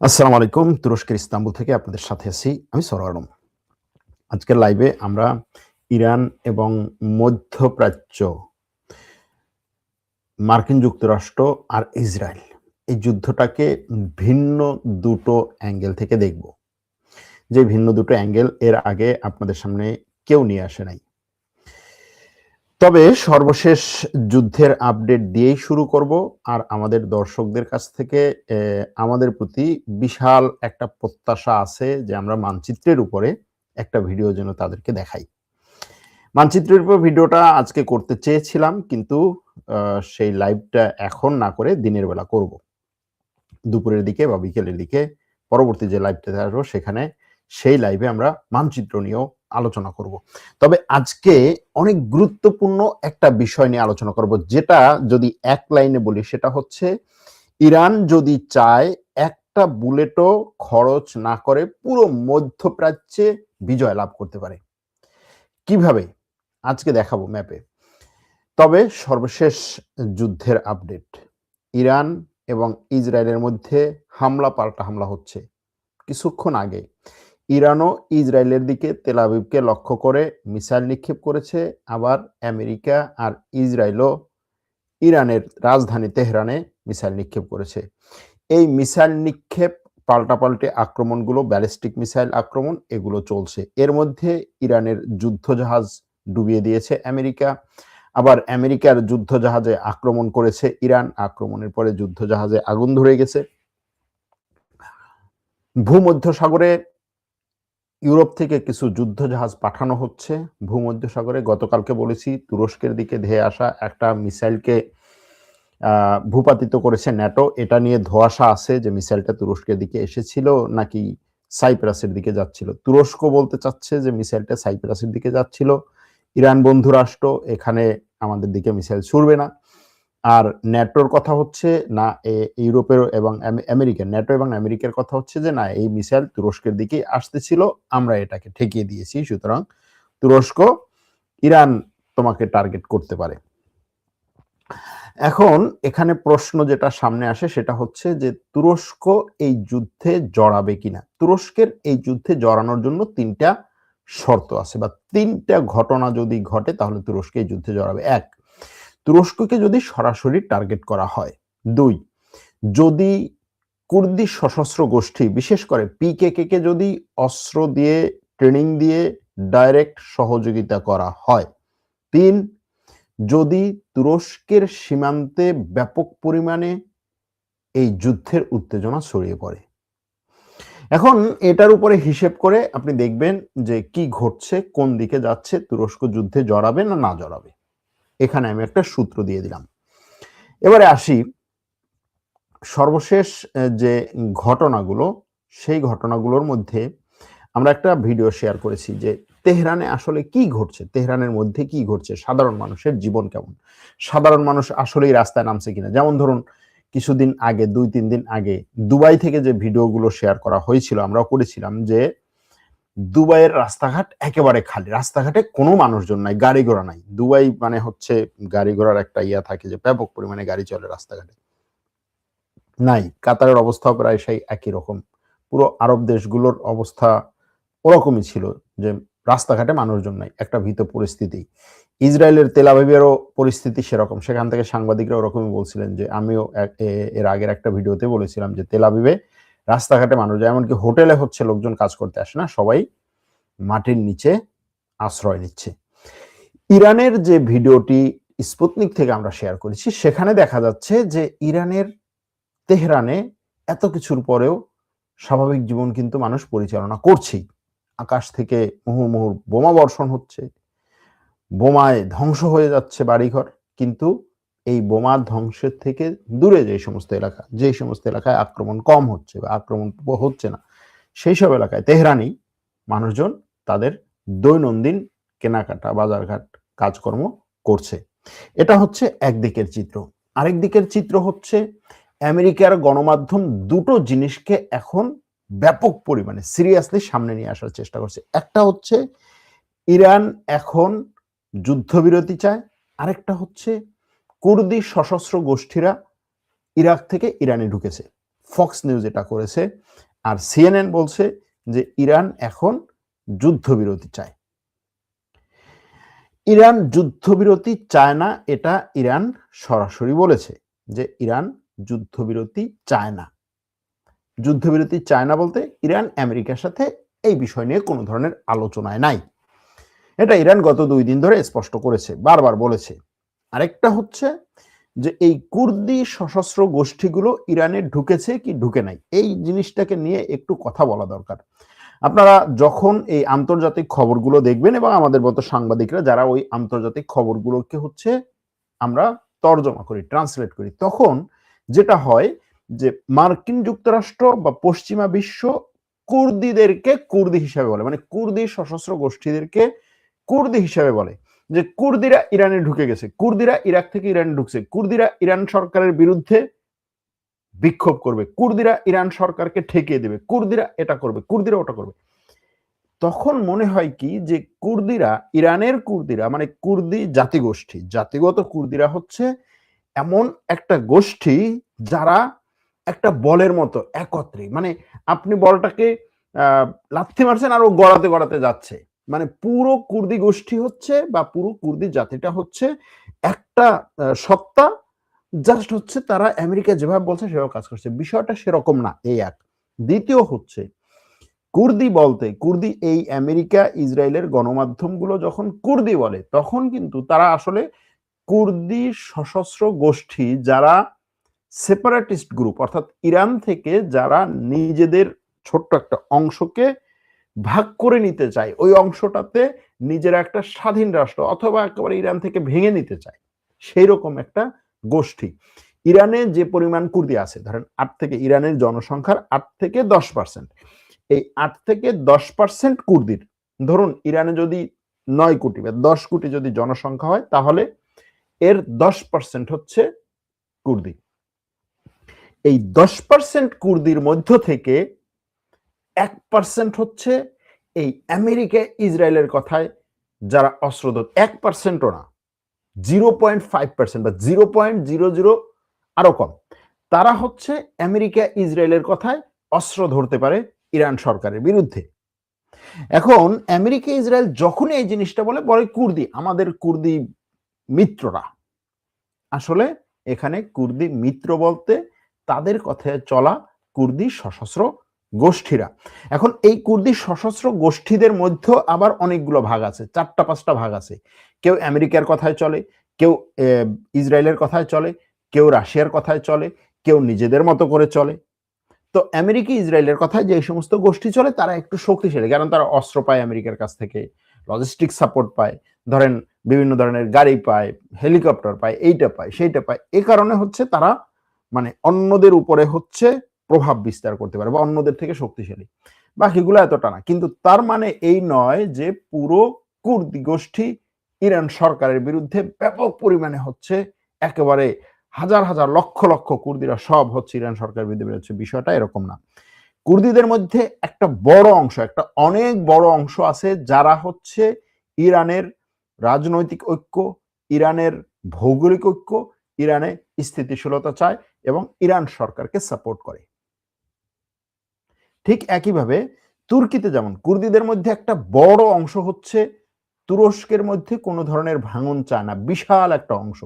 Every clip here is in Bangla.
আসসালামু আলাইকুম। তুরস্কের ইস্তাম্বুল থেকে আপনাদের সাথে আছি আমি সরওয়ার আলম। আজকের লাইভে আমরা ইরান এবং মধ্যপ্রাচ্য, মার্কিন যুক্তরাষ্ট্র আর ইসরায়েল এই যুদ্ধটাকে ভিন্ন দুটো অ্যাঙ্গেল থেকে দেখব। যে ভিন্ন দুটো অ্যাঙ্গেল এর আগে আপনাদের সামনে কেউ নিয়ে আসে নাই। তবে সর্বশেষ যুদ্ধের আপডেট দিয়েই শুরু করব। আর আমাদের দর্শকদের কাছ থেকে আমাদের প্রতি বিশাল একটা প্রত্যাশা আছে যে আমরা মানচিত্রের উপরে একটা ভিডিও যেন তাদেরকে দেখাই। মানচিত্রের উপর ভিডিওটা আজকে করতে চেয়েছিলাম, কিন্তু সেই লাইভটা এখন না করে দিনের বেলা করব। দুপুরের দিকে বা বিকেলের দিকে পরবর্তী যে লাইভটা আসবো সেখানে সেই লাইভে আমরা মানচিত্র নিয়েও আলোচনা করব। তবে আজকে অনেক গুরুত্বপূর্ণ একটা বিষয় নিয়ে আলোচনা করব, যেটা যদি এক লাইনে বলি সেটা হচ্ছে ইরান যদি চায় একটা বুলেটও খরচ না করে পুরো মধ্যপ্রাচ্যে বিজয় লাভ করতে পারে। কিভাবে আজকে দেখাবো ম্যাপে। তবে সর্বশেষ যুদ্ধের আপডেট, ইরান এবং ইসরায়েলের মধ্যে হামলা পাল্টা হামলা হচ্ছে। কিছুক্ষণ আগে ইরানও ইসরায়েলের দিকে তেল আবিবকে লক্ষ্য করে মিসাইল নিক্ষেপ করেছে। আবার আমেরিকা আর ইসরায়েলও ইরানের রাজধানী তেহরানে মিসাইল নিক্ষেপ করেছে। এই মিসাইল নিক্ষেপ, পাল্টাপাল্টি আক্রমণগুলো, ব্যালিস্টিক মিসাইল আক্রমণ, এগুলো চলছে। এর মধ্যে ইরানের যুদ্ধজাহাজ ডুবিয়ে দিয়েছে আমেরিকা। আবার আমেরিকার যুদ্ধজাহাজে আক্রমণ করেছে ইরান। আক্রমণের পরে যুদ্ধজাহাজে আগুন ধরে গেছে। ভূমধ্যসাগরে ইউরোপ থেকে কিছু যুদ্ধজাহাজ পাঠানো হচ্ছে ভূমধ্যসাগরে। গতকালকে বলেছি তুরস্কের দিকে ধেয়ে আসা একটা মিসাইলকে ভূপাতিত করেছে ন্যাটো। এটা নিয়ে ধোঁয়াশা আছে যে মিসাইলটা তুরস্কের দিকে এসেছিল নাকি সাইপ্রাসের দিকে যাচ্ছিল। তুরস্ক বলতে চাচ্ছে যে মিসাইলটা সাইপ্রাসের দিকে যাচ্ছিল। ইরান বন্ধু রাষ্ট্র, এখানে আমাদের দিকে মিসাইল ছুড়বে না। আর ন্যাটোর কথা হচ্ছে না, ইউরোপের এবং আমেরিকার, ন্যাটো এবং আমেরিকার কথা হচ্ছে যে না, এই মিসাইল তুরস্কের দিকে আসতেছিল, আমরা এটাকে ঠেকিয়ে দিয়েছি, সুতরাং তুরস্ক, ইরান তোমাকে টার্গেট করতে পারে। এখন এখানে প্রশ্ন যেটা সামনে আসে সেটা হচ্ছে যে তুরস্ক এই যুদ্ধে জড়াবে কিনা। তুরস্কের এই যুদ্ধে জড়ানোর জন্য তিনটা শর্ত আছে, বা তিনটা ঘটনা যদি ঘটে তাহলে তুরস্ক এই যুদ্ধে জড়াবে। এক, তুরস্ককে যদি সরাসরি টার্গেট করা হয়। দুই, যদি কুর্দি সশস্ত্র গোষ্ঠী, বিশেষ করে পিকেকে কে যদি অস্ত্র দিয়ে, ট্রেনিং দিয়ে ডাইরেক্ট সহযোগিতা করা হয়। তিন, যদি তুরস্কের সীমান্তে ব্যাপক পরিমাণে এই যুদ্ধের উত্তেজনা ছড়িয়ে পড়ে। এখন এটার উপরে হিসেব করে আপনি দেখবেন যে কি ঘটছে, কোন দিকে যাচ্ছে, তুরস্ক যুদ্ধে জড়াবে না না জড়াবে। এখানে আমি একটা সূত্র দিয়ে দিলাম। এবারে আসি সর্বশেষ যে ঘটনাগুলো, সেই ঘটনাগুলোর মধ্যে আমরা একটা ভিডিও শেয়ার করেছি যে তেহরানে আসলে কি ঘটছে, তেহরানের মধ্যে কি ঘটছে, সাধারণ মানুষের জীবন কেমন, সাধারণ মানুষ আসলেই রাস্তায় নামছে কিনা। যেমন ধরুন কিছুদিন আগে, 2-3 দিন আগে দুবাই থেকে যে ভিডিওগুলো শেয়ার করা হয়েছিল, আমরাও করেছিলাম যে দুবাইয়ের রাস্তাঘাট একেবারে খালি, রাস্তাঘাটে কোনো মানুষজন নাই, গাড়ি ঘোড়া নাই। দুবাই মানে হচ্ছে গাড়ি ঘোড়ার একটা ইয়া থাকে যে ব্যাপক পরিমাণে গাড়ি চলে রাস্তাঘাটে, নাই। কাতারের অবস্থাও প্রায় সেই একই রকম। পুরো আরব দেশগুলোর অবস্থা ওরকমই ছিল যে রাস্তাঘাটে মানুষজন নাই, একটা ভীত পরিস্থিতি। ইসরায়েলের তেল আবিবেরও পরিস্থিতি সেরকম। সেখান থেকে সাংবাদিকরা ওরকমই বলছিলেন যে আমিও এর আগের একটা ভিডিওতে বলেছিলাম যে তেল আবিবে রাস্তাঘাটে মানুষ যায়, এমনকি হোটেলে হচ্ছে লোকজন কাজ করতে আসে না, সবাই মাটির নিচে আশ্রয় নিচ্ছে। ইরানের যে ভিডিওটি স্পুতনিক থেকে আমরা শেয়ার করেছি, সেখানে দেখা যাচ্ছে যে ইরানের তেহরানে এত কিছুর পরেও স্বাভাবিক জীবন কিন্তু মানুষ পরিচালনা করছেই। আকাশ থেকে মুহুর্মুহুর বোমা বর্ষণ হচ্ছে, বোমায় ধ্বংস হয়ে যাচ্ছে বাড়িঘর, কিন্তু এই বোমা ধ্বংসের থেকে দূরে যে সমস্ত এলাকা, যে সমস্ত এলাকায় আক্রমণ কম হচ্ছে বা আক্রমণ হচ্ছে না, সেই সব এলাকায় তেহরানি মানুষজন তাদের দৈনন্দিন কেনাকাটা, বাজারঘাট, কাজকর্ম করছে। এটা হচ্ছে একদিকের চিত্র। আরেক দিকের চিত্র হচ্ছে আমেরিকার গণমাধ্যম দুটো জিনিসকে এখন ব্যাপক পরিমাণে সিরিয়াসলি সামনে নিয়ে আসার চেষ্টা করছে। একটা হচ্ছে ইরান এখন যুদ্ধবিরতি চায়, আরেকটা হচ্ছে কুর্দি সশস্ত্র গোষ্ঠীরা ইরাক থেকে ইরানে ঢুকেছে। ফক্স নিউজ এটা করেছে, আর সিএনএন বলছে যে ইরান এখন যুদ্ধবিরতি চায়। ইরান যুদ্ধবিরতি চায় না, এটা ইরান সরাসরি বলেছে যে ইরান যুদ্ধবিরতি চায় না। যুদ্ধবিরতি চায় না বলতে ইরান আমেরিকার সাথে এই বিষয় নিয়ে কোনো ধরনের আলোচনায় নাই। এটা ইরান গত 2 দিন ধরে স্পষ্ট করেছে, বারবার বলেছে। আরেকটা হচ্ছে যে এই কুর্দি সশস্ত্র গোষ্ঠীগুলো ইরানে ঢুকেছে কি ঢুকে নাই, এই জিনিসটাকে নিয়ে একটু কথা বলা দরকার। আপনারা যখন এই আন্তর্জাতিক খবরগুলো দেখবেন এবং আমাদের মতো সাংবাদিকরা যারা ওই আন্তর্জাতিক খবরগুলোকে হচ্ছে আমরা তর্জমা করি, ট্রান্সলেট করি, তখন যেটা হয় যে মার্কিন যুক্তরাষ্ট্র বা পশ্চিমা বিশ্ব কুর্দিদেরকে কুর্দি হিসাবে বলে, মানে কুর্দি সশস্ত্র গোষ্ঠীদেরকে কুর্দি হিসাবে বলে যে কুর্দিরা ইরানে ঢুকে গেছে, কুর্দিরা ইরাক থেকে ইরানে ঢুকছে, কুর্দিরা ইরান সরকারের বিরুদ্ধে বিক্ষোভ করবে, কুর্দিরা ইরান সরকারকে ঠেকিয়ে দেবে, কুর্দিরা এটা করবে, কুর্দিরা ওটা করবে। তখন মনে হয় কি যে কুর্দিরা, ইরানের কুর্দিরা মানে কুর্দি জাতিগোষ্ঠী, জাতিগত কুর্দিরা হচ্ছে এমন একটা গোষ্ঠী যারা একটা বলের মতো একত্রে, মানে আপনি বলটাকে লাথি মারছেন আর ও গড়াতে গড়াতে যাচ্ছে, মানে পুরো কুর্দি গোষ্ঠী হচ্ছে বা পুরো কুর্দি জাতিটা হচ্ছে একটা সত্তা, জাস্ট হচ্ছে তারা আমেরিকা যেভাবে বলছে সেভাবে কাজ করছে। বিষয়টা সেরকম না, এই এক। দ্বিতীয় হচ্ছে কুর্দি বলতে, কুর্দি এই আমেরিকা ইসরায়েলের গণমাধ্যমগুলো যখন কুর্দি বলে তখন কিন্তু তারা আসলে কুর্দি সশস্ত্র গোষ্ঠী যারা সেপারেটিস্ট গ্রুপ, অর্থাৎ ইরান থেকে যারা নিজেদের ছোট্ট একটা অংশকে ভাগ করে নিতে চায়, ওই অংশটাতে নিজের একটা স্বাধীন রাষ্ট্র অথবা একেবারে ইরান থেকে ভেঙে নিতে চায়, সেই রকম একটা গোষ্ঠী। ইরানে যে পরিমাণ কুর্দি আছে, ধরেন 8 থেকে, ইরানের জনসংখ্যার 8 থেকে 10%, এই 8 থেকে 10% কুর্দির, ধরুন ইরানে যদি 9 কোটি বা 10 কোটি যদি জনসংখ্যা হয় তাহলে এর 10% হচ্ছে কুর্দি। এই 10% কুর্দির মধ্য থেকে 1% হচ্ছে এই আমেরিকা ইসরায়েলের কথায় যারা অস্ত্রধর, 1%ও না, 0.5% বা 0.00 আরো কম, তারা হচ্ছে আমেরিকা ইসরায়েলের কথায় অস্ত্র ধরতে পারে ইরান সরকারের বিরুদ্ধে। এখন আমেরিকা ইসরায়েল যখন এই জিনিসটা বলে বলে কুর্দি, আমাদের কুর্দি মিত্ররা, আসলে এখানে কুর্দি মিত্র বলতে তাদের কথায় চলা কুর্দি সশস্ত্র গোষ্ঠীরা। এখন এই কুর্দি সশস্ত্র গোষ্ঠীদের মধ্যে আবার অনেকগুলো ভাগ আছে, 4-5টা ভাগ আছে। কেউ আমেরিকার কথায় চলে, কেউ ইসরায়েলের কথায় চলে, কেউ রাশিয়ার কথায় চলে, কেউ নিজেদের মতো করে চলে। তো আমেরিকা ইসরায়েলের কথায় যে সমস্ত গোষ্ঠী চলে তারা একটু শক্তিশালী, কারণ তারা অস্ত্র পায় আমেরিকার কাছ থেকে, লজিস্টিক সাপোর্ট পায়, ধরেন বিভিন্ন ধরনের গাড়ি পায়, হেলিকপ্টার পায়, এইটা পায় সেইটা পায়, এই কারণে হচ্ছে তারা মানে অন্যদের উপরে হচ্ছে প্রভাব বিস্তার করতে পারে বা অন্যদের থেকে শক্তিশালী। বাকিগুলো এতটা না, কিন্তু তার মানে এই নয় যে পুরো কুর্দি গোষ্ঠী ইরান সরকারের বিরুদ্ধে ব্যাপক পরিমাণে হচ্ছে একেবারে হাজার হাজার লক্ষ লক্ষ কুর্দিরা সব হচ্ছে ইরান সরকারের বিরুদ্ধে বেরোচ্ছে, বিষয়টা এরকম না। কুর্দিদের মধ্যে একটা বড় অংশ, একটা অনেক বড় অংশ আছে যারা হচ্ছে ইরানের রাজনৈতিক ঐক্য, ইরানের ভৌগোলিক ঐক্য, ইরানে স্থিতিশীলতা চায় এবং ইরান সরকারকে সাপোর্ট করে। ঠিক একইভাবে তুর্কিতে যেমন কুর্দিদের মধ্যে একটা বড় অংশ হচ্ছে তুরস্কের মধ্যে কোনো ধরনের ভাঙন চায় না, বিশাল একটা অংশ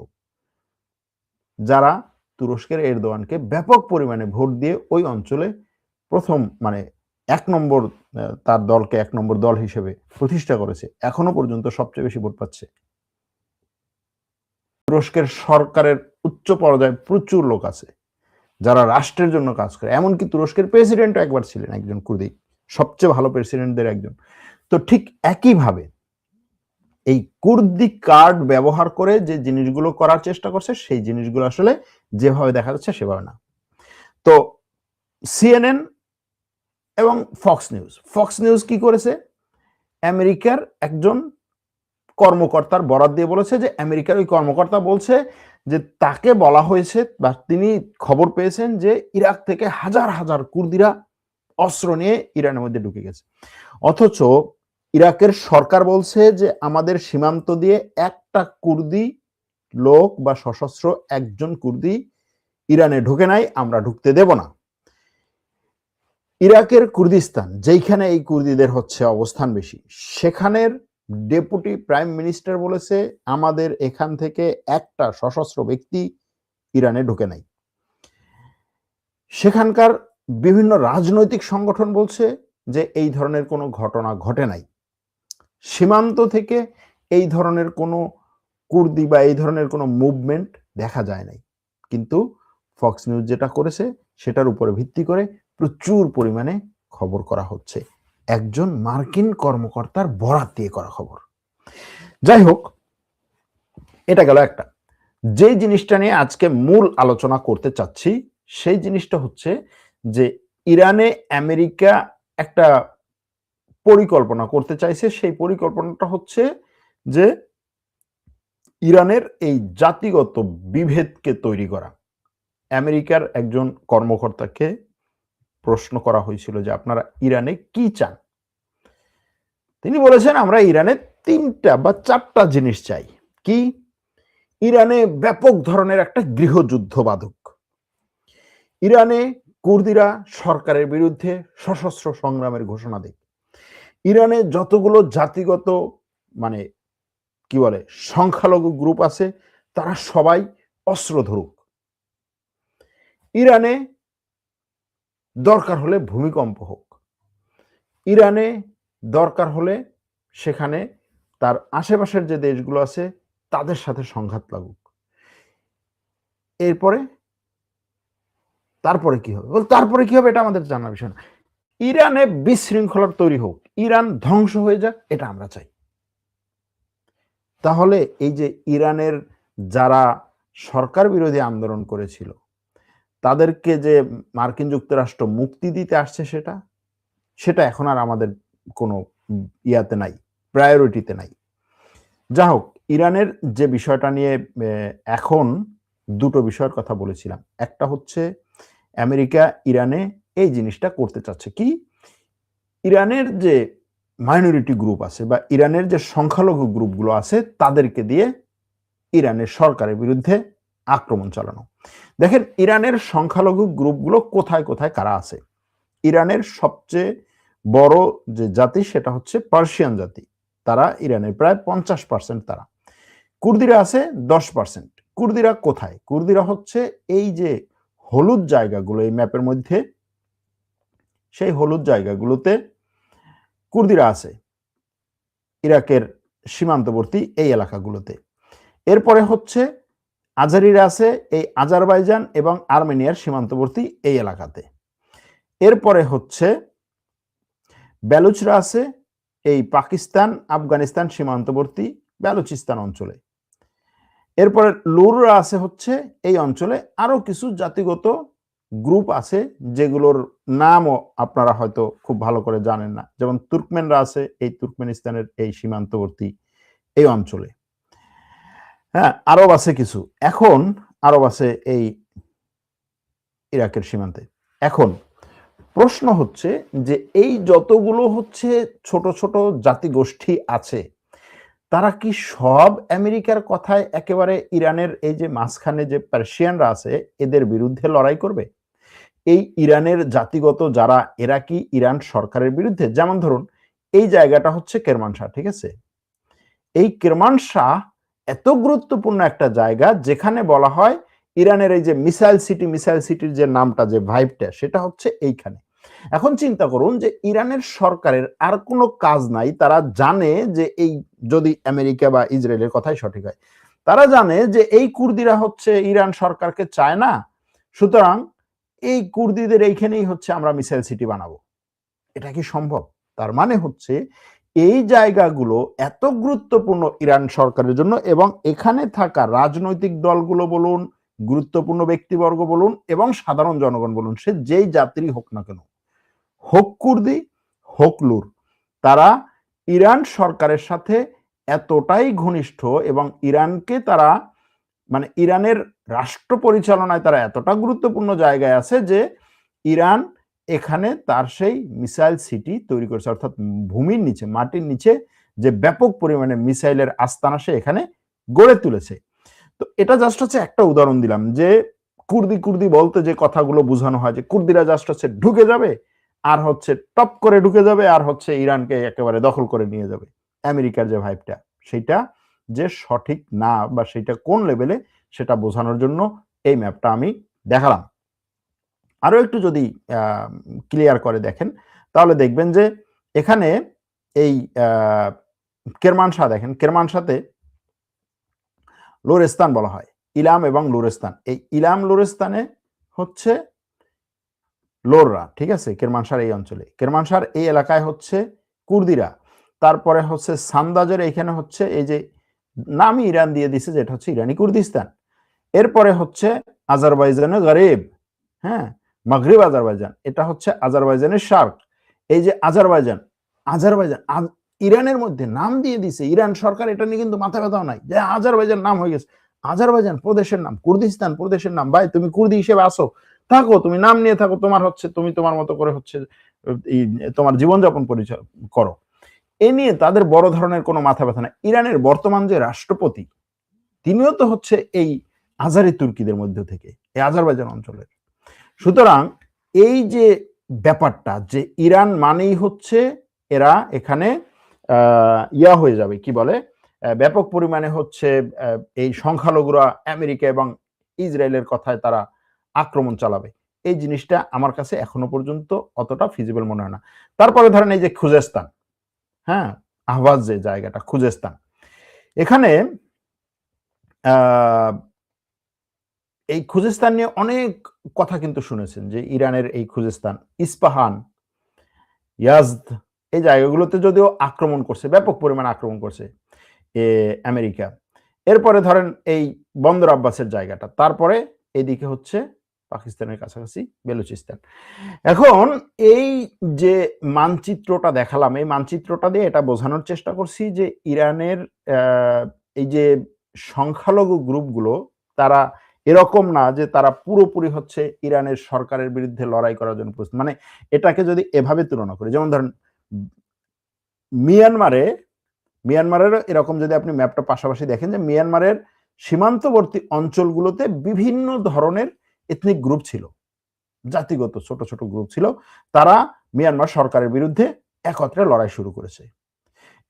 যারা তুরস্কের এরদোয়ানকে ব্যাপক পরিমাণে ভোট দিয়ে ওই অঞ্চলে প্রথম মানে 1 নম্বর তার দলকে 1 নম্বর দল হিসেবে প্রতিষ্ঠা করেছে, এখনো পর্যন্ত সবচেয়ে বেশি ভোট পাচ্ছে। তুরস্কের সরকারের উচ্চ পর্যায়ে প্রচুর লোক আছে যারা রাষ্ট্রের জন্য কাজ করে, এমনকি তুরস্কের প্রেসিডেন্টও একবার ছিলেন একজন কুর্দি, সবচেয়ে ভালো প্রেসিডেন্টদের একজন। তো ঠিক একইভাবে এই কুর্দি কার্ড ব্যবহার করে যে জিনিসগুলো করার চেষ্টা করছে সেই জিনিসগুলো আসলে যেভাবে দেখা যাচ্ছে সেভাবে না। তো সিএনএন এবং ফক্স নিউজ কি করেছে, আমেরিকার একজন কর্মকর্তার বরাত দিয়ে বলেছে যে আমেরিকার ওই কর্মকর্তা বলছে যে তাকে বলা হয়েছে বা তিনি খবর পেয়েছেন যে ইরাক থেকে হাজার হাজার কুর্দিরা অস্ত্র নিয়ে ইরানের মধ্যে ঢুকে গেছে, অথচ ইরাকের সরকার বলছে যে আমাদের সীমান্ত দিয়ে একটা কুর্দি লোক বা সশস্ত্র একজন কুর্দি ইরানে ঢুকে নাই, আমরা ঢুকতে দেব না। ইরাকের কুর্দিস্তান, যেখানে এই কুর্দিদের হচ্ছে অবস্থান বেশি, সেখানের ডেপুটি প্রাইম মিনিস্টার বলেছে আমাদের এখান থেকে একটা সশস্ত্র ব্যক্তি ইরানে ঢুকে নাই। সেখানকার বিভিন্ন রাজনৈতিক সংগঠন বলছে যে এই ধরনের কোনো ঘটনা ঘটে নাই। সীমান্ত থেকে এই ধরনের কোনো কুর্দি বা এই ধরনের কোনো মুভমেন্ট দেখা যায় নাই। কিন্তু ফক্স নিউজ যেটা করেছে সেটার উপরে ভিত্তি করে প্রচুর পরিমাণে খবর করা হচ্ছে, একজন মার্কিন কর্মকর্তার বরাত দিয়ে করা খবর। যাই হোক, এটা গেল একটা। যে জিনিসটা নিয়ে আজকে মূল আলোচনা করতে চাচ্ছি সেই জিনিসটা হচ্ছে যে ইরানে আমেরিকা একটা পরিকল্পনা করতে চাইছে। সেই পরিকল্পনাটা হচ্ছে যে ইরানের এই জাতিগত বিভেদকে তৈরি করা। আমেরিকার একজন কর্মকর্তাকে প্রশ্ন করা হয়েছিল যে আপনারা ইরানে কি চান। তিনি বলেছেন আমরা ইরানে 3টা বা 4টা জিনিস চাই। কি? ইরানে ব্যাপক ধরনের একটা গৃহযুদ্ধ বাধক, ইরানে কুর্দিরা সরকারের বিরুদ্ধে সশস্ত্র সংগ্রামের ঘোষণা দেয়, ইরানে যতগুলো জাতিগত মানে কি বলে সংখ্যালঘু গ্রুপ আছে তারা সবাই অস্ত্র ধরুক, ইরানে দরকার হলে ভূমিকম্প হোক, ইরানে দরকার হলে সেখানে তার আশেপাশের যে দেশগুলো আছে তাদের সাথে সংঘাত লাগুক। তারপরে কি হবে? তারপরে কি হবে এটা আমাদের জানার বিষয় না। ইরানে বিশৃঙ্খলার তৈরি হোক, ইরান ধ্বংস হয়ে যাক, এটা আমরা চাই। তাহলে এই যে ইরানের যারা সরকার বিরোধী আন্দোলন করেছিল তাদেরকে যে মার্কিন যুক্তরাষ্ট্র মুক্তি দিতে আসছে সেটা এখন আর আমাদের কোনো ইয়াতে নাই, প্রায়োরিটিতে নাই। যা হোক, ইরানের যে বিষয়টা নিয়ে এখন 2টো বিষয়ের কথা বলেছিলাম। একটা হচ্ছে আমেরিকা ইরানে এই জিনিসটা করতে চাচ্ছে কি, ইরানের যে মাইনরিটি গ্রুপ আছে বা ইরানের যে সংখ্যালঘু গ্রুপগুলো আছে তাদেরকে দিয়ে ইরানের সরকারের বিরুদ্ধে আক্রমণ চালানো। দেখেন ইরানের সংখ্যালঘু গ্রুপগুলো কোথায় কোথায় কারা আছে। ইরানের সবচেয়ে বড় যে জাতি সেটা হচ্ছে পার্সিয়ান জাতি, তারা ইরানের প্রায় 50%। তারা কুর্দিরা আছে 10%। কুর্দিরা কোথায়? কুর্দিরা হচ্ছে এই যে হলুদ জায়গাগুলো এই ম্যাপের মধ্যে, সেই হলুদ জায়গাগুলোতে কুর্দিরা আছে, ইরাকের সীমান্তবর্তী এই এলাকাগুলোতে। এরপরে হচ্ছে আজারিরা আছে এই আজারবাইজান এবং আর্মেনিয়ার সীমান্তবর্তী এই এলাকাতে। এরপরে হচ্ছে বেলুচরা আছে এই পাকিস্তান আফগানিস্তান সীমান্তবর্তী বেলুচিস্তান অঞ্চলে। এরপরে লুররা আছে হচ্ছে এই অঞ্চলে। আরো কিছু জাতিগত গ্রুপ আছে যেগুলোর নামও আপনারা হয়তো খুব ভালো করে জানেন না, যেমন তুর্কমেনরা আছে এই তুর্কমেনিস্তানের এই সীমান্তবর্তী এই অঞ্চলে। হ্যাঁ, আরব আছে কিছু, এখন আরব আছে এই ইরাকের সীমান্তে। এখন প্রশ্ন হচ্ছে যে এই যতগুলো হচ্ছে ছোট ছোট জাতিগোষ্ঠী আছে তারা কি সব আমেরিকার কথায় একেবারে ইরানের এই যে মাঝখানে যে পার্সিয়ানরা আছে এদের বিরুদ্ধে লড়াই করবে? এই ইরানের জাতিগত যারা, এরা কি ইরান সরকারের বিরুদ্ধে? যেমন ধরুন এই জায়গাটা হচ্ছে কেরমানশাহ, ঠিক আছে? এই কেরমানশাহ এত গুরুত্বপূর্ণ একটা জায়গা যেখানে বলা হয় ইরানের এই যে মিসাইল সিটির যে নামটা, যে ভাইবটা, সেটা হচ্ছে এইখানে। এখন চিন্তা করুন যে ইরানের সরকারের আর কোনো কাজ নাই, তারা জানে যে এই যদি আমেরিকা বা ইসরায়েলের কথাই সঠিক হয়, তারা জানে যে এই কুর্দিরা হচ্ছে ইরান সরকারকে চায় না, সুতরাং এই কুর্দিদের এইখানেই হচ্ছে আমরা মিসাইল সিটি বানাবো। এটা কি সম্ভব? তার মানে হচ্ছে এই জায়গাগুলো এত গুরুত্বপূর্ণ ইরান সরকারের জন্য, এবং এখানে থাকা রাজনৈতিক দলগুলো বলুন, গুরুত্বপূর্ণ ব্যক্তিবর্গ বলুন এবং সাধারণ জনগণ বলুন, সে যেই জাতিরই হোক না কেন, হোক কুর্দি হোক লুর, তারা ইরান সরকারের সাথে এতটাই ঘনিষ্ঠ এবং ইরানকে তারা মানে ইরানের রাষ্ট্র পরিচালনায় তারা এতটা গুরুত্বপূর্ণ জায়গায় আছে যে ইরান এখানে তার সেই মিসাইল সিটি তৈরি করেছে, অর্থাৎ ভূমির নিচে, মাটির নিচে যে ব্যাপক পরিমাণে মিসাইলের আস্তানা সে এখানে গড়ে তুলেছে। তো এটা জাস্ট হচ্ছে একটা উদাহরণ দিলাম যে কুর্দি বলতে যে কথাগুলো বোঝানো হয় যে কুর্দিরা জাস্ট হচ্ছে ঢুকে যাবে আর হচ্ছে টপ করে ঢুকে যাবে, আর হচ্ছে ইরানকে একেবারে দখল করে নিয়ে যাবে। আমেরিকার যে ভাইবটা, সেটা যে সঠিক না বা সেটা কোন লেভেলে, সেটা বোঝানোর জন্য এই ম্যাপটা আমি দেখালাম। আরো একটু যদি ক্লিয়ার করে দেখেন, তাহলে দেখবেন যে এখানে এই কেরমানশাহ দেখেন, কেরমানশাতে লোরেস্তান বলা হয়, ইলাম এবং লোরেস্তান। এই ইলাম লোরেস্তানে হচ্ছে লোররা, ঠিক আছে, কেরমানশার এই অঞ্চলে, কেরমানশার এই এলাকায় হচ্ছে কুর্দিরা। তারপরে হচ্ছে সান্দাজের এইখানে হচ্ছে এই যে নামই ইরান দিয়ে দিছে, যেটা হচ্ছে ইরানি কুর্দিস্তান। এরপরে হচ্ছে আজারবাইজানের গরিব, হ্যাঁ, মাগরিব আজারবাইজান, এটা হচ্ছে আজারবাইজানের শার্ক। এই যে আজারবাইজান, আজারবাইজান ইরানের মধ্যে নাম দিয়ে দিছে, ইরান সরকার এটা নিয়ে কিন্তু মাথা ব্যথাও নাই যে আজারবাইজান নাম হয়ে গেছে। আজারবাইজান প্রদেশের নাম, কুর্দিস্তান প্রদেশের নাম। ভাই তুমি কুর্দি হিসেবে আসো, থাকো, তুমি নাম নিয়ে থাকো, তোমার হচ্ছে তুমি তোমার মতো করে হচ্ছে তোমার জীবনযাপন পরিচয় করো। এ নিয়ে তাদের বড় ধরনের কোনো মাথা ব্যথা নাই। ইরানের বর্তমান যে রাষ্ট্রপতি, তিনিও তো হচ্ছে এই আজারি তুর্কিদের মধ্য থেকে, এই আজারবাইজান অঞ্চলের। সুতরাং এই যে ব্যাপারটা, যে ইরান মানেই হচ্ছে এরা এখানে ইয়া হয়ে যাবে, কি বলে, ব্যাপক পরিমাণে হচ্ছে এই সংখ্যালঘুরা আমেরিকা এবং ইসরায়েলের কথায় তারা আক্রমণ চালাবে, এই জিনিসটা আমার কাছে এখনো পর্যন্ত অতটা ফিজিবল মনে হয় না। তারপরে ধরেন এই যে খুজেস্তান, হ্যাঁ, আহবাজ যে জায়গাটা খুজেস্তান, এখানে এই খুজেস্তান নিয়ে অনেক কথা কিন্তু শুনেছেন, যে ইরানের এই খুজেস্তান, ইস্পাহান, ইয়াজদ, এই জায়গাগুলোতে যদিও আক্রমণ করছে, ব্যাপক পরিমাণে আক্রমণ করছে আমেরিকা। এরপরে ধরেন এই বন্দর আব্বাসের জায়গাটা, তারপরে এদিকে হচ্ছে পাকিস্তানের কাছাকাছি বেলুচিস্তান। এখন এই যে মানচিত্রটা দেখালাম, এই মানচিত্রটা দিয়ে এটা বোঝানোর চেষ্টা করছি যে ইরানের এই যে সংখ্যালঘু গ্রুপগুলো, তারা এরকম না যে তারা পুরোপুরি হচ্ছে ইরানের সরকারের বিরুদ্ধে লড়াই করার জন্য প্রস্তুত। মানে এটাকে যদি এভাবে তুলনা করি, যেমন ধরেন মিয়ানমারের এরকম যদি আপনি ম্যাপটা পাশাপাশি দেখেন, যে মিয়ানমারের সীমান্তবর্তী অঞ্চলগুলোতে বিভিন্ন ধরনের এথনিক গ্রুপ ছিল, জাতিগত ছোট ছোট গ্রুপ ছিল, তারা মিয়ানমার সরকারের বিরুদ্ধে একত্রে লড়াই শুরু করেছে।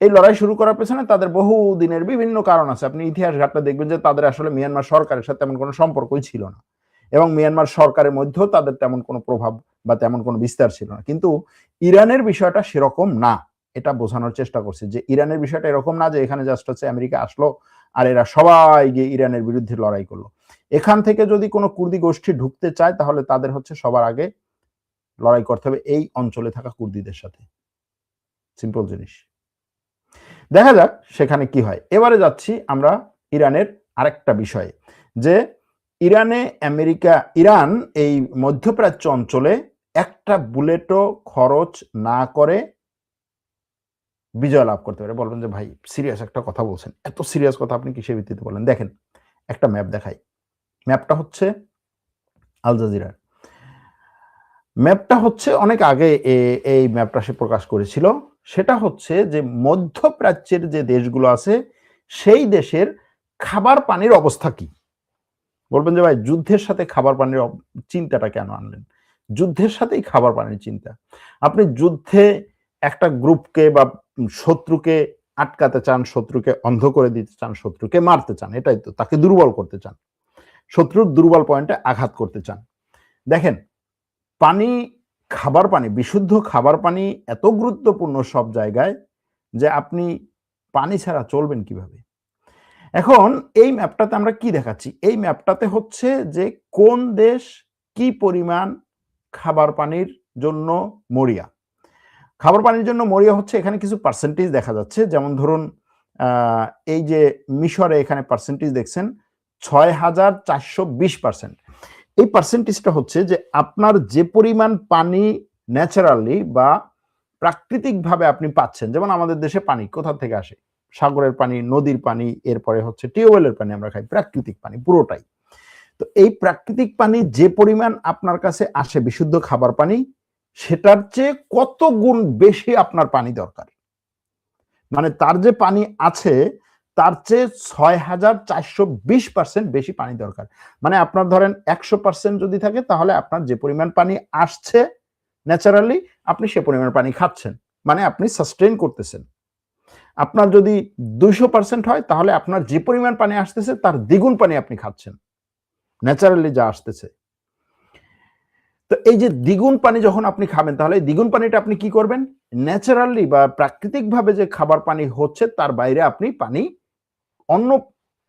এই লড়াই শুরু করার পেছনে তাদের বহু দিনের বিভিন্ন কারণ আছে। আপনি ইতিহাস ঘাটলে দেখবেন যে তাদের আসলে মিয়ানমার সরকারের সাথে তেমন কোনো সম্পর্কই ছিল না, এবং মিয়ানমার সরকারের মধ্যেও তাদের তেমন কোনো প্রভাব বা তেমন কোনো বিস্তার ছিল না। কিন্তু ইরানের বিষয়টা সেরকম না, এটা বোঝানোর চেষ্টা করছে যে ইরানের বিষয়টা এরকম না যে এখানে জাস্ট হচ্ছে আমেরিকা আসলো আর এরা সবাই গিয়ে ইরানের বিরুদ্ধে লড়াই করলো। এখান থেকে যদি কোনো কুর্দি গোষ্ঠী ঢুকতে চায়, তাহলে তাদের হচ্ছে সবার আগে লড়াই করতে হবে এই অঞ্চলে থাকা কুর্দিদের সাথে। সিম্পল জিনিস। দেখা যাক সেখানে কি হয়। এবারে যাচ্ছি আমরা ইরানের আরেকটা বিষয়ে, যে ইরান এই মধ্যপ্রাচ্য অঞ্চলে একটা বুলেটও খরচ না করে বিজয় লাভ করতে পারে। বলবেন যে ভাই সিরিয়াস একটা কথা বলছেন, এত সিরিয়াস কথা আপনি কিসের ভিত্তিতে বলেন? দেখেন একটা ম্যাপ দেখাই, ম্যাপটা হচ্ছে আল জাজিরার ম্যাপটা হচ্ছে অনেক আগে এই ম্যাপটা সে প্রকাশ করেছিল। সেটা হচ্ছে যে মধ্যপ্রাচ্যের যে দেশগুলো আছে, সেই দেশের খাবার পানির অবস্থা কি। বলবেন যে ভাই যুদ্ধের সাথে খাবার পানির চিন্তাটা কেন আনলেন? যুদ্ধের সাথেই খাবার পানির চিন্তা। আপনি যুদ্ধে একটা গ্রুপকে বা শত্রুকে আটকাতে চান, শত্রুকে অন্ধ করে দিতে চান, শত্রুকে মারতে চান, এটাই তো, তাকে দুর্বল করতে চান, শত্রুর দুর্বল পয়েন্টে আঘাত করতে চান। দেখেন পানি, খাবার পানি, বিশুদ্ধ খাবার পানি এত গুরুত্বপূর্ণ সব জায়গায়, যে আপনি পানি ছাড়া চলবেন কিভাবে। এখন এই ম্যাপটাতে আমরা কি দেখাচ্ছি, এই ম্যাপটাতে হচ্ছে যে কোন দেশ কি পরিমাণ খাবার পানির জন্য মরিয়া। খাবার পানির জন্য মরিয়া হচ্ছে এখানে কিছু পার্সেন্টেজ দেখা যাচ্ছে। যেমন ধরুন এই যে মিশরে এখানে পার্সেন্টেজ দেখছেন 6420%। এই পার্সেন্টেজটা হচ্ছে যে আপনার যে পরিমাণ পানি ন্যাচারালি বা প্রাকৃতিকভাবে আপনি পাচ্ছেন, যেমন আমাদের দেশে পানি কোথা থেকে আসে, সাগরের পানি, নদীর পানি, এরপরে হচ্ছে টিউবওয়েলের পানি আমরা খাই, প্রাকৃতিক পানি পুরোটাই। তো এই প্রাকৃতিক পানি যে পরিমাণ আপনার কাছে আসে বিশুদ্ধ খাবার পানি, সেটার চেয়ে কত গুণ বেশি আপনার পানি দরকার। মানে তার যে পানি আছে তার চেয়ে 6420% বেশি পানি দরকার। মানে আপনার ধরেন 100% যদি থাকে, তাহলে আপনার যে পরিমাণ পানি আসছে ন্যাচারালি, আপনি সে পরিমাণ পানি খাচ্ছেন, মানে আপনি সাস্টেইন করতেছেন। আপনার যদি 200% হয় তাহলে আপনার যে পরিমাণ পানি আসতেছে তার দ্বিগুণ পানি আপনি খাচ্ছেন, ন্যাচারালি যা আসতেছে। তো এই যে দ্বিগুণ পানি যখন আপনি খাবেন, তাহলে দ্বিগুণ পানিটা আপনি কি করবেন? ন্যাচারালি বা প্রাকৃতিকভাবে যে খাবার পানি হচ্ছে তার বাইরে আপনি পানি অন্য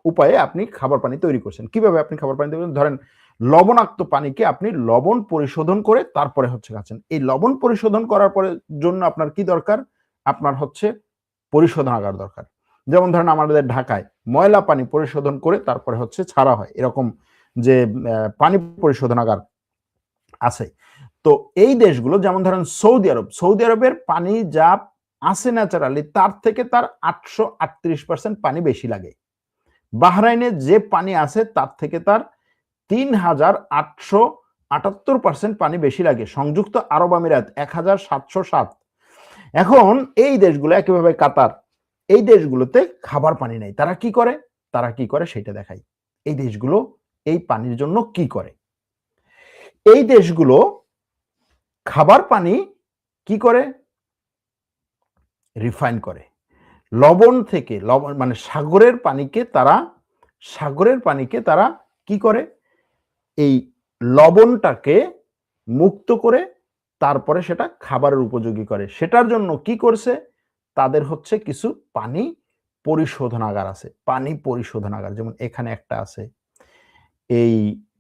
উপায়ে আপনি খাবার পানি তৈরি করছেন। কিভাবে আপনি খাবার পানি তৈরি করছেন? ধরেন লবণাক্ত পানিকে আপনি লবণ পরিশোধন করে তারপরে হচ্ছে খাচ্ছেন। এই লবণ পরিশোধন করার পরে জন্য আপনার কি দরকার? আপনার হচ্ছে পরিশোধনাগার দরকার। যেমন ধরেন আমাদের ঢাকায় ময়লা পানি পরিশোধন করে তারপরে হচ্ছে ছাড়া হয়। এরকম যে পানি পরিশোধনাগার আছে। তো এই দেশগুলো যেমন ধরেন সৌদি আরব, সৌদি আরবের পানি যা আছে ন্যাচারালি তার থেকে তার 838% পানি বেশি লাগে। বাহরাইনে যে পানি আছে তার থেকে তার ৩,৮৭৮% পানি বেশি লাগে। সংযুক্ত আরব আমিরাত ১,৭০৭। এখন এই দেশগুলো একইভাবে কাতার, এই দেশগুলোতে খাবার পানি নেই। তারা কি করে? তারা কি করে সেটা দেখাই। এই দেশগুলো এই পানির জন্য কি করে? এই দেশগুলো খাবার পানি কি করে? রিফাইন করে। লবণ থেকে মানে সাগরের পানিকে তারা কি করে? এই লবণটাকে মুক্ত করে তারপরে সেটা খাবারের উপযোগী করে। সেটার জন্য কি করছে? তাদের হচ্ছে কিছু পানি পরিশোধনাগার আছে। পানি পরিশোধনাগার যেমন এখানে একটা আছে, এই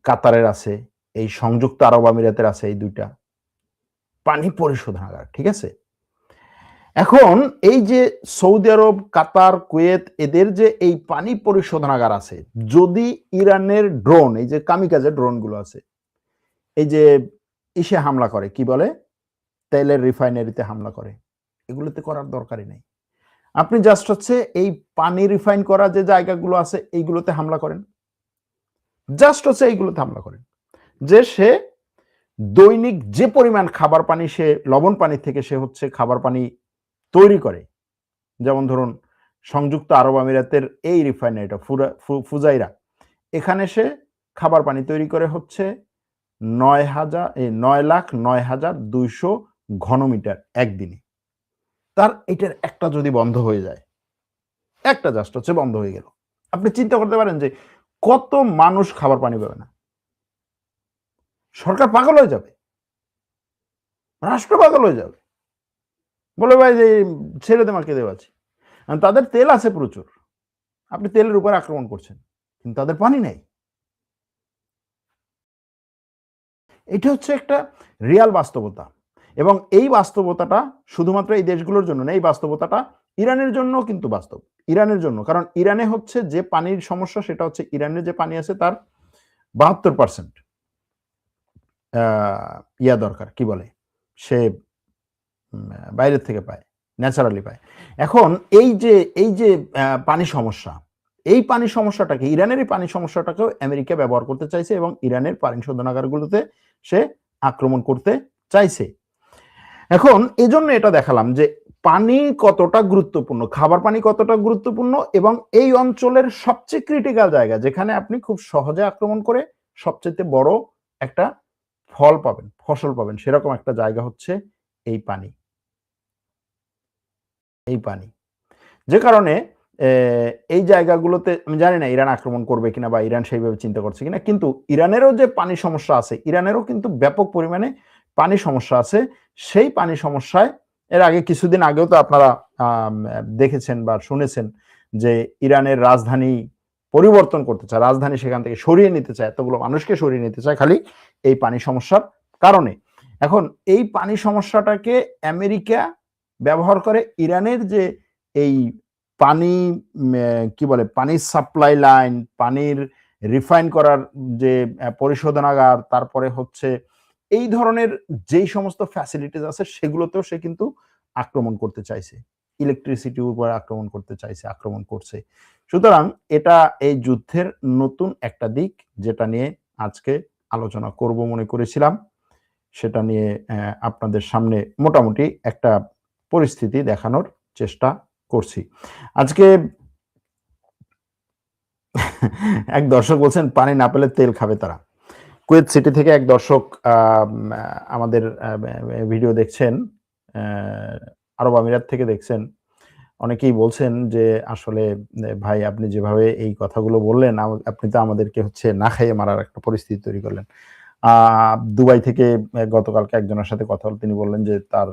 কাতারের আছে, এই সংযুক্ত আরব আমিরাতের আছে, এই ২ টা পানি পরিশোধনাগার। ঠিক আছে? এখন এই যে সৌদি আরব, কাতার, কুয়েত এদের যে এই পানি পরিশোধনাগার আছে, যদি ইরানের ড্রোন, এই যে কামিকাজে ড্রোনগুলো আছে, এই যে ইসে হামলা করে, কি বলে? তেলের রিফাইনারিতে হামলা করে। এগুলোতে করার দরকারই নেই। আপনি জাস্ট হচ্ছে এই পানি রিফাইন করা যে জায়গাগুলো আছে এইগুলোতে হামলা করেন। জাস্ট হচ্ছে এইগুলোতে হামলা করেন। যে সে দৈনিক যে পরিমাণ খাবার পানি সে লবণ পানি থেকে সে হচ্ছে খাবার পানি তৈরি করে, যেমন ধরুন সংযুক্ত আরব আমিরাতের এই রিফাইনারিটা ফুজাইরা, এখানে সে খাবার পানি তৈরি করে হচ্ছে ৯,০৯,০২০০ ঘনমিটার একদিনে। তার এটার একটা যদি বন্ধ হয়ে যায়, একটা জাস্ট হচ্ছে বন্ধ হয়ে গেল, আপনি চিন্তা করতে পারেন যে কত মানুষ খাবার পানি পাবে না? সরকার পাগল হয়ে যাবে, রাষ্ট্র পাগল হয়ে যাবে, বলে ভাই যে ছেড়ে দে মাকে দেওয়া আছে। তাদের তেল আছে প্রচুর, আপনি তেলের উপর আক্রমণ করছেন, কিন্তু তাদের পানি নেই। এটা হচ্ছে একটা রিয়াল বাস্তবতা, এবং এই বাস্তবতাটা শুধুমাত্র এই দেশগুলোর জন্য না, এই বাস্তবতাটা ইরানের জন্য কিন্তু বাস্তব। ইরানের জন্য, কারণ ইরানে হচ্ছে যে পানির সমস্যা সেটা হচ্ছে ইরানের যে পানি আছে তার ৭২% ইয়া দরকার, কি বলে, সে বাইরের থেকে পায়, ন্যাচারালি পায়। এখন এই যে পানি সমস্যা, এই পানি সমস্যাটাকে, ইরানের এই পানি সমস্যাটাকেও আমেরিকা ব্যবহার করতে চাইছে এবং ইরানের পানি শোধনাগারগুলোতে সে আক্রমণ করতে চাইছে। এখন এজন্য এটা দেখালাম যে পানি কতটা গুরুত্বপূর্ণ, খাবার পানি কতটা গুরুত্বপূর্ণ, এবং এই অঞ্চলের সবচেয়ে ক্রিটিক্যাল জায়গা যেখানে আপনি খুব সহজে আক্রমণ করে সবচেয়ে বড় একটা ফল পাবেন, ফসল পাবেন, সেরকম একটা জায়গা হচ্ছে এই পানি। এই পানি যে কারণে এই জায়গাগুলোতে আমি জানি না ইরান আক্রমণ করবে কিনা বা ইরান সেইভাবে চিন্তা করছে কিনা, কিন্তু ইরানেরও যে পানি সমস্যা আছে, ইরানেরও কিন্তু ব্যাপক পরিমাণে পানি সমস্যা আছে। সেই পানি সমস্যায় এর আগে কিছুদিন আগেও তো আপনারা দেখেছেন বা শুনেছেন যে ইরানের রাজধানী পরিবর্তন করতে চায়, রাজধানী সেখান থেকে সরিয়ে নিতে চায়, এতগুলো মানুষকে সরিয়ে নিতে চায় খালি এই পানি সমস্যার কারণে। এখন এই পানি সমস্যাটাকে আমেরিকা ব্যবহার করে ইরানের যে এই পানি কি বলে, পানির সাপ্লাই লাইন, পানির রিফাইন করার যে পরিশোধনাগার, তারপরে হচ্ছে এই ধরনের যেই সমস্ত ফ্যাসিলিটিস আছে সেগুলোতেও সে কিন্তু আক্রমণ করতে চাইছে, ইলেকট্রিসিটির উপর আক্রমণ করতে চাইছে, আক্রমণ করছে। সুতরাং এটা এই যুদ্ধের নতুন একটা দিক, যেটা নিয়ে আজকে আলোচনা করব মনে করেছিলাম, সেটা নিয়ে আপনাদের সামনে মোটামুটি একটা পরিস্থিতি দেখানোর চেষ্টা করছি আজকে। এক দর্শক বলছেন পানি না পেলে তেল খাবে তারা। কুয়েত সিটি থেকে এক দর্শক আমাদের ভিডিও দেখছেন, আরব আমিরাত থেকে দেখছেন। অনেকেই বলছেন যে আসলে ভাই আপনি যেভাবে এই কথাগুলো বললেন, আপনি তো আমাদেরকে হচ্ছে না খাইয়ে মারার একটা পরিস্থিতি তৈরি করলেন। আ দুবাই থেকে গতকালকে একজনের সাথে কথা হলো, তিনি বললেন যে তার